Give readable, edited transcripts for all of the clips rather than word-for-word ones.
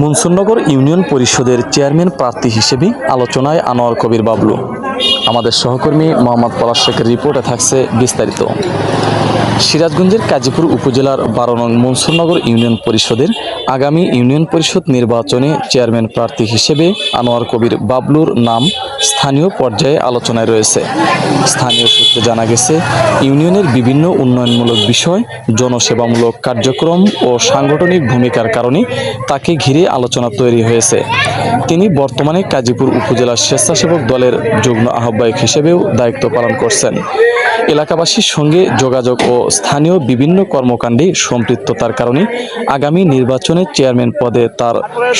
Mansurnagar union পরিষদের chairman প্রার্থী হিসেবে আলোচনায় আনোয়ার কবির বাবলু। আমাদের সহকর্মী মোহাম্মদ পলাশ শেখের রিপোর্টে থাকছে বিস্তারিত। সিরাজগঞ্জের কাজীপুর উপজেলার 12 নং মনসুরনগর ইউনিয়ন পরিষদের আগামী ইউনিয়ন পরিষদ নির্বাচনে চেয়ারম্যান প্রার্থী হিসেবে আনোয়ার কবির বাবলুর নাম স্থানীয় পর্যায়ে আলোচনায় রয়েছে। স্থানীয় সূত্রে জানা গেছে, ইউনিয়নের বিভিন্ন উন্নয়নমূলক বিষয়, জনসেবামূলক কার্যক্রম ও সাংগঠনিক ভূমিকার কারণে তাকে ঘিরে আলোচনা তৈরি হয়েছে। তিনি বর্তমানে কাজীপুর উপজেলা স্বেচ্ছাসেবক দলের যুগ্ম আহ্বায়ক হিসেবেও দায়িত্ব পালন করছেন। এলাকাবাসীর সঙ্গে যোগাযোগ ও স্থানীয় বিভিন্ন কর্মকাণ্ডে সম্পৃক্ততার কারণে আগামী নির্বাচনে চেয়ারম্যান পদে তার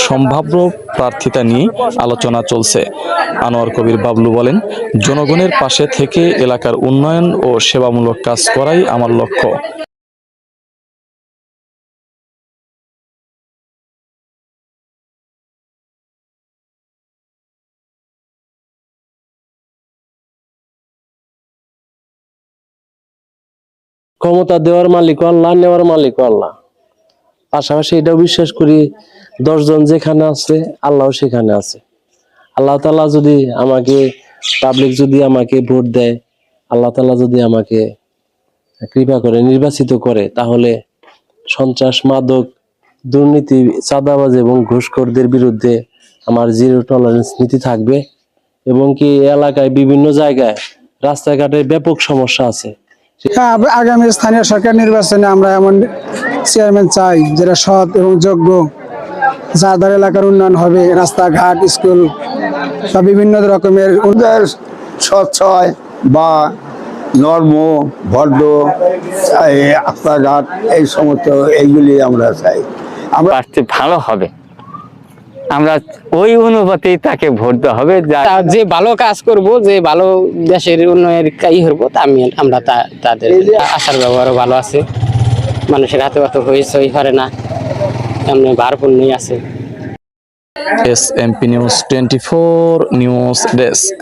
সম্ভাব্য প্রার্থিতা নিয়ে আলোচনা চলছে। আনোয়ার কবির বাবলু বলেন, জনগণের পাশে থেকে এলাকার উন্নয়ন ও সেবামূলক কাজ করাই আমার লক্ষ্য। ক্ষমতা দেওয়ার মালিক আল্লাহ, নেওয়ার মালিক আল্লাহ। পাশাপাশি এটাও বিশ্বাস করি, 10 জন যেখানে আছে আল্লাহ সেখানে আছে। আল্লাহ তাআলা যদি আমাকে, পাবলিক যদি আমাকে ভোট দেয়, আল্লাহ তাআলা যদি আমাকে কৃপা করে নির্বাচিত করে, তাহলে সন্ত্রাস, মাদক, দুর্নীতি, চাঁদাবাজ এবং ঘুষখোরদের বিরুদ্ধে আমার জিরো টলারেন্স নীতি থাকবে। এবং কি এলাকায় বিভিন্ন জায়গায় রাস্তাঘাটে ব্যাপক সমস্যা আছে। হ্যাঁ, আগামী স্থানীয় সরকার নির্বাচনে আমরা এমন চেয়ারম্যান চাই যেটা সৎ এবং যোগ্য, যার দ্বারা এলাকার উন্নয়ন হবে, রাস্তাঘাট, স্কুল বা বিভিন্ন রকমের স্বচ্ছয় বা নর্ম ভদ্র রাস্তাঘাট, এই সমস্ত এইগুলি আমরা চাই। আমরা ভালো হবে, আমরা ওই অনুপাতে তাকে ভোট দেওয়া হবে। যে ভালো কাজ করব, যে ভালো দেশের উন্নয়নের কাজ করবো, আমরা তাদের আচার ব্যবহারও ভালো আছে, মানুষের হাতে অত হইচই করে না, এমনি ভারপূর্ণই আছে। SMP news 24 news desk.